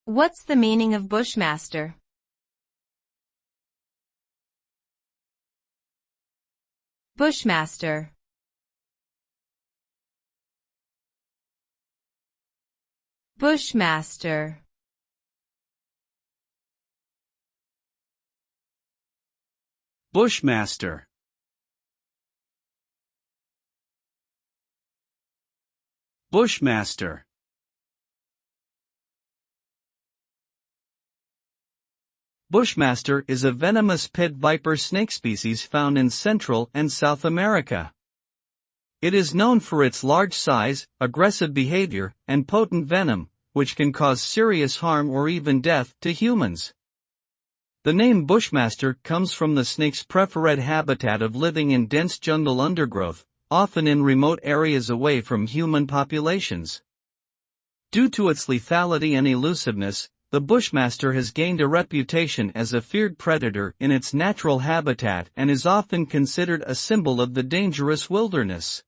What's the meaning of bushmaster? Bushmaster. Bushmaster. Bushmaster. Bushmaster. Bushmaster is a venomous pit viper snake species found in Central and South America. It is known for its large size, aggressive behavior, and potent venom, which can cause serious harm or even death to humans. The name bushmaster comes from the snake's preferred habitat of living in dense jungle undergrowth, often in remote areas away from human populations. Due to its lethality and elusiveness, the bushmaster has gained a reputation as a feared predator in its natural habitat and is often considered a symbol of the dangerous wilderness.